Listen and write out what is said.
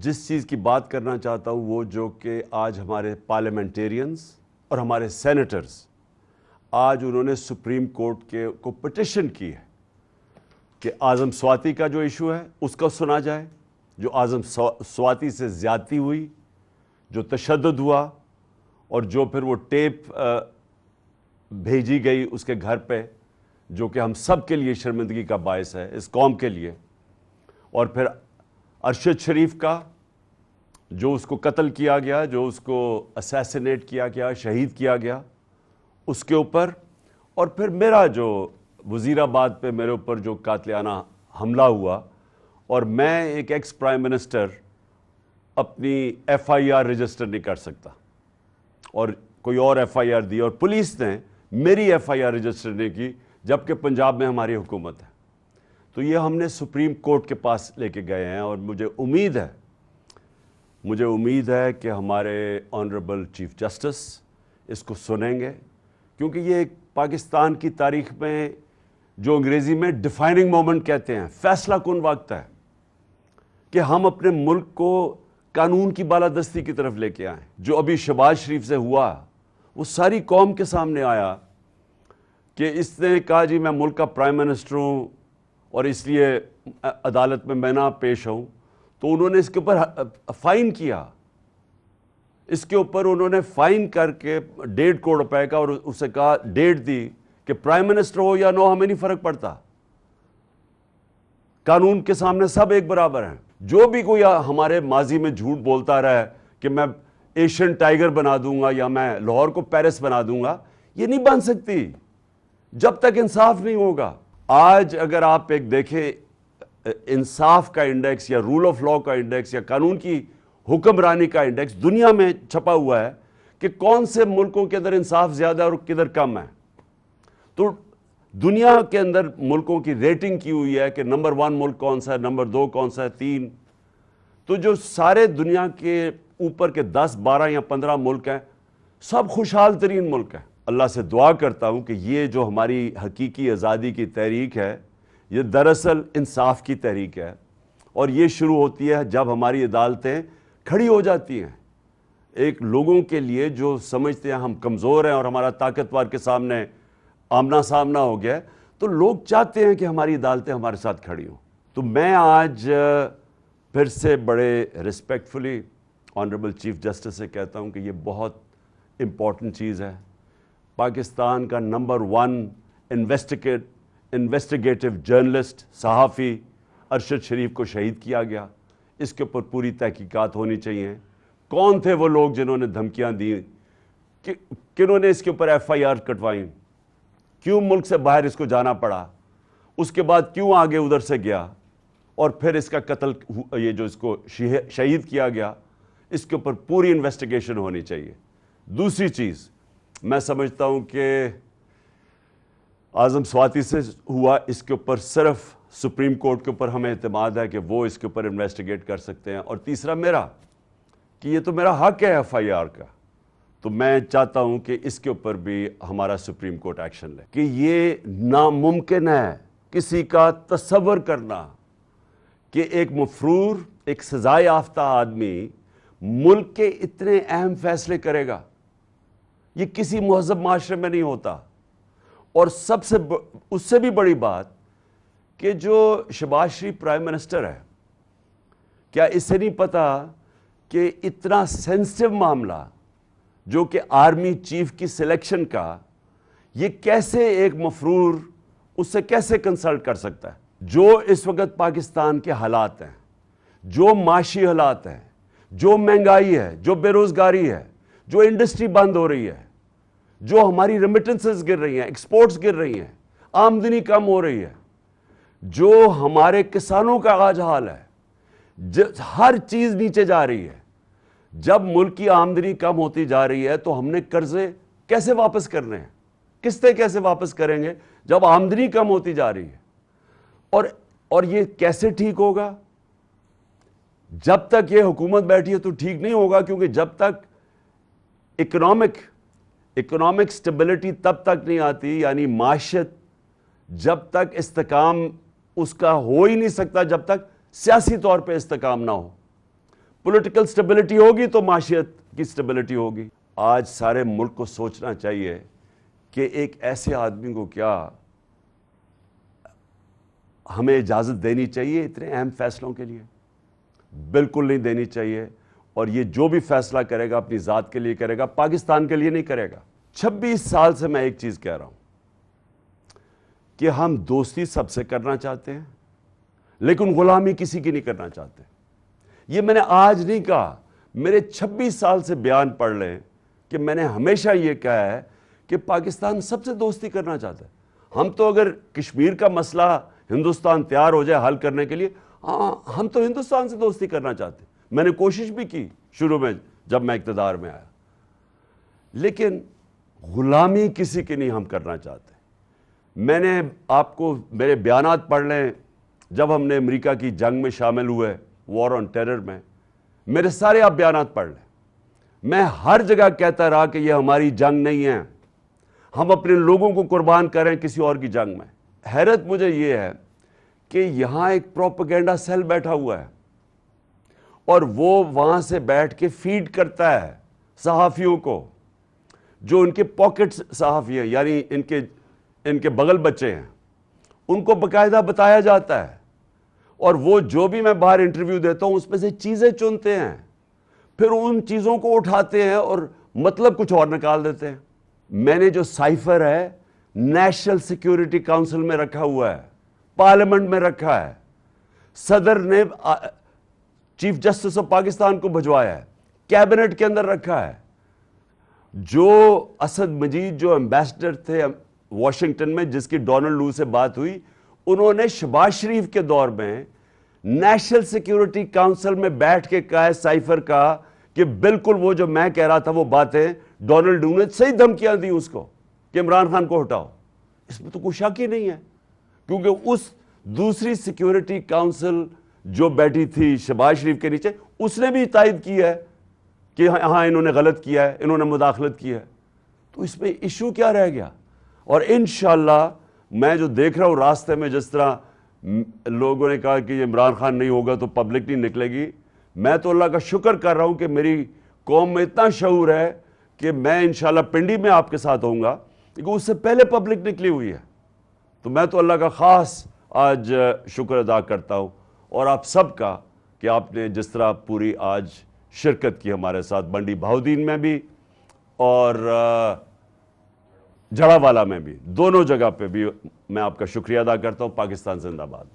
جس چیز کی بات کرنا چاہتا ہوں وہ جو کہ آج ہمارے پارلیمنٹیرینز اور ہمارے سینیٹرز آج انہوں نے سپریم کورٹ کو پٹیشن کی ہے کہ اعظم سواتی کا جو ایشو ہے اس کا سنا جائے، جو اعظم سواتی سے زیادتی ہوئی، جو تشدد ہوا، اور جو پھر وہ ٹیپ بھیجی گئی اس کے گھر پہ، جو کہ ہم سب کے لیے شرمندگی کا باعث ہے اس قوم کے لیے، اور پھر ارشد شریف کا جو اس کو قتل کیا گیا، جو اس کو اسیسینیٹ کیا گیا، شہید کیا گیا، اس کے اوپر، اور پھر میرا جو وزیر آباد پہ میرے اوپر جو قاتلانہ حملہ ہوا، اور میں ایک ایکس پرائم منسٹر اپنی ایف آئی آر رجسٹر نہیں کر سکتا اور کوئی اور ایف آئی آر دی، اور پولیس نے میری ایف آئی آر رجسٹر نہیں کی جبکہ پنجاب میں ہماری حکومت ہے. تو یہ ہم نے سپریم کورٹ کے پاس لے کے گئے ہیں، اور مجھے امید ہے کہ ہمارے آنریبل چیف جسٹس اس کو سنیں گے، کیونکہ یہ ایک پاکستان کی تاریخ میں جو انگریزی میں ڈیفائننگ مومنٹ کہتے ہیں، فیصلہ کن وقت ہے کہ ہم اپنے ملک کو قانون کی بالادستی کی طرف لے کے آئیں. جو ابھی شہباز شریف سے ہوا وہ ساری قوم کے سامنے آیا کہ اس نے کہا جی میں ملک کا پرائم منسٹر ہوں اور اس لیے عدالت میں نہ پیش ہوں، تو انہوں نے اس کے اوپر فائن کیا. اس کے اوپر انہوں نے فائن کر کے 1.5 کروڑ روپے کا، اور اسے کہا ڈیٹ دی کہ پرائم منسٹر ہو یا نو ہمیں نہیں فرق پڑتا، قانون کے سامنے سب ایک برابر ہیں. جو بھی کوئی ہمارے ماضی میں جھوٹ بولتا رہا ہے کہ میں ایشین ٹائیگر بنا دوں گا یا میں لاہور کو پیرس بنا دوں گا، یہ نہیں بن سکتی جب تک انصاف نہیں ہوگا. آج اگر آپ ایک دیکھیں انصاف کا انڈیکس یا رول آف لاء کا انڈیکس یا قانون کی حکمرانی کا انڈیکس دنیا میں چھپا ہوا ہے کہ کون سے ملکوں کے اندر انصاف زیادہ اور کدھر کم ہے. تو دنیا کے اندر ملکوں کی ریٹنگ کی ہوئی ہے کہ نمبر 1 ملک کون سا ہے، نمبر 2 کون سا ہے، 3. تو جو سارے دنیا کے اوپر کے 10 12 یا 15 ملک ہیں، سب خوشحال ترین ملک ہیں. اللہ سے دعا کرتا ہوں کہ یہ جو ہماری حقیقی آزادی کی تحریک ہے یہ دراصل انصاف کی تحریک ہے، اور یہ شروع ہوتی ہے جب ہماری عدالتیں کھڑی ہو جاتی ہیں ایک لوگوں کے لیے جو سمجھتے ہیں ہم کمزور ہیں اور ہمارا طاقتور کے سامنے آمنا سامنا ہو گیا ہے، تو لوگ چاہتے ہیں کہ ہماری عدالتیں ہمارے ساتھ کھڑی ہوں. تو میں آج پھر سے بڑے رسپیکٹفلی آنریبل چیف جسٹس سے کہتا ہوں کہ یہ بہت امپورٹنٹ چیز ہے. پاکستان کا نمبر 1 انویسٹیگیٹو جرنلسٹ صحافی ارشد شریف کو شہید کیا گیا. اس کے اوپر پوری تحقیقات ہونی چاہیے. کون تھے وہ لوگ جنہوں نے دھمکیاں دیں، کنہوں نے اس کے اوپر ایف آئی آر کٹوائیں، کیوں ملک سے باہر اس کو جانا پڑا، اس کے بعد کیوں آگے ادھر سے گیا، اور پھر اس کا قتل، یہ جو اس کو شہید کیا گیا، اس کے اوپر پوری انویسٹیگیشن ہونی چاہیے. دوسری چیز میں سمجھتا ہوں کہ اعظم سواتی سے ہوا، اس کے اوپر صرف سپریم کورٹ کے اوپر ہمیں اعتماد ہے کہ وہ اس کے اوپر انویسٹیگیٹ کر سکتے ہیں. اور تیسرا میرا کہ یہ تو میرا حق ہے ایف آئی آر کا، تو میں چاہتا ہوں کہ اس کے اوپر بھی ہمارا سپریم کورٹ ایکشن لے. کہ یہ ناممکن ہے کسی کا تصور کرنا کہ ایک مفرور، ایک سزا یافتہ آدمی ملک کے اتنے اہم فیصلے کرے گا. یہ کسی مہذب معاشرے میں نہیں ہوتا. اور اس سے بھی بڑی بات کہ جو شہباز شریف پرائم منسٹر ہے، کیا اسے نہیں پتا کہ اتنا سینسٹیو معاملہ جو کہ آرمی چیف کی سلیکشن کا، یہ کیسے ایک مفرور اس سے کیسے کنسلٹ کر سکتا ہے؟ جو اس وقت پاکستان کے حالات ہیں، جو معاشی حالات ہیں، جو مہنگائی ہے، جو بے روزگاری ہے، جو انڈسٹری بند ہو رہی ہے، جو ہماری ریمیٹنسز گر رہی ہیں، ایکسپورٹس گر رہی ہیں، آمدنی کم ہو رہی ہے، جو ہمارے کسانوں کا آج حال ہے، ہر چیز نیچے جا رہی ہے. جب ملک کی آمدنی کم ہوتی جا رہی ہے تو ہم نے قرضے کیسے واپس کرنے ہیں، قسطیں کیسے واپس کریں گے جب آمدنی کم ہوتی جا رہی ہے؟ اور یہ کیسے ٹھیک ہوگا؟ جب تک یہ حکومت بیٹھی ہے تو ٹھیک نہیں ہوگا، کیونکہ جب تک اکنامک سٹیبلٹی تب تک نہیں آتی، یعنی معیشت جب تک استحکام اس کا ہو ہی نہیں سکتا جب تک سیاسی طور پہ استحکام نہ ہو. پولیٹیکل سٹیبلٹی ہوگی تو معاشیت کی سٹیبلٹی ہوگی. آج سارے ملک کو سوچنا چاہیے کہ ایک ایسے آدمی کو کیا ہمیں اجازت دینی چاہیے اتنے اہم فیصلوں کے لیے؟ بالکل نہیں دینی چاہیے. اور یہ جو بھی فیصلہ کرے گا اپنی ذات کے لیے کرے گا, پاکستان کے لیے نہیں کرے گا. 26 سال سے میں ایک چیز کہہ رہا ہوں کہ ہم دوستی سب سے کرنا چاہتے ہیں لیکن غلامی کسی کی نہیں کرنا چاہتے. یہ میں نے آج نہیں کہا, میرے 26 سال سے بیان پڑھ لیں کہ میں نے ہمیشہ یہ کہا ہے کہ پاکستان سب سے دوستی کرنا چاہتا ہے. ہم تو اگر کشمیر کا مسئلہ ہندوستان تیار ہو جائے حل کرنے کے لیے, ہم تو ہندوستان سے دوستی کرنا چاہتے ہیں. میں نے کوشش بھی کی شروع میں جب میں اقتدار میں آیا, لیکن غلامی کسی کی نہیں ہم کرنا چاہتے. میں نے آپ کو میرے بیانات پڑھ لیں جب ہم نے امریکہ کی جنگ میں شامل ہوئے, وار آن ٹیرر میں, میرے سارے آپ بیانات پڑھ لیں. میں ہر جگہ کہتا رہا کہ یہ ہماری جنگ نہیں ہے, ہم اپنے لوگوں کو قربان کریں کسی اور کی جنگ میں. حیرت مجھے یہ ہے کہ یہاں ایک پروپیگنڈا سیل بیٹھا ہوا ہے اور وہ وہاں سے بیٹھ کے فیڈ کرتا ہے صحافیوں کو, جو ان کے پاکٹ صحافی ہیں, یعنی ان کے بغل بچے ہیں, ان کو باقاعدہ بتایا جاتا ہے. اور وہ جو بھی میں باہر انٹرویو دیتا ہوں اس میں سے چیزیں چنتے ہیں, پھر ان چیزوں کو اٹھاتے ہیں اور مطلب کچھ اور نکال دیتے ہیں. میں نے جو سائفر ہے نیشنل سیکیورٹی کاؤنسل میں رکھا ہوا ہے, پارلیمنٹ میں رکھا ہے, صدر نے چیف جسٹس آف پاکستان کو بھجوایا ہے, کیبنٹ کے اندر رکھا ہے. جو اسد مجید جو ایمبیسڈر تھے واشنگٹن میں, جس کی ڈونلڈ لو سے بات ہوئی, انہوں نے شہباز شریف کے دور میں نیشنل سیکیورٹی کاؤنسل میں بیٹھ کے کہا ہے سائفر کا کہ بالکل وہ جو میں کہہ رہا تھا وہ باتیں ڈونلڈ لو نے صحیح دھمکیاں دی اس کو کہ عمران خان کو ہٹاؤ. اس میں تو کوئی شک ہی نہیں ہے, کیونکہ اس دوسری سیکیورٹی کاؤنسل جو بیٹھی تھی شہباز شریف کے نیچے, اس نے بھی تائید کی ہے کہ ہاں انہوں نے غلط کیا ہے, انہوں نے مداخلت کی ہے. تو اس میں ایشو کیا رہ گیا؟ اور انشاءاللہ میں جو دیکھ رہا ہوں راستے میں, جس طرح لوگوں نے کہا کہ یہ عمران خان نہیں ہوگا تو پبلک نہیں نکلے گی, میں تو اللہ کا شکر کر رہا ہوں کہ میری قوم میں اتنا شعور ہے کہ میں انشاءاللہ پنڈی میں آپ کے ساتھ ہوں گا, کیونکہ اس سے پہلے پبلک نکلی ہوئی ہے. تو میں تو اللہ کا خاص آج شکر ادا کرتا ہوں, اور آپ سب کا کہ آپ نے جس طرح پوری آج شرکت کی ہمارے ساتھ, بنڈی بہاؤدین میں بھی اور جڑا والا میں بھی, دونوں جگہ پہ بھی میں آپ کا شکریہ ادا کرتا ہوں. پاکستان زندہ باد.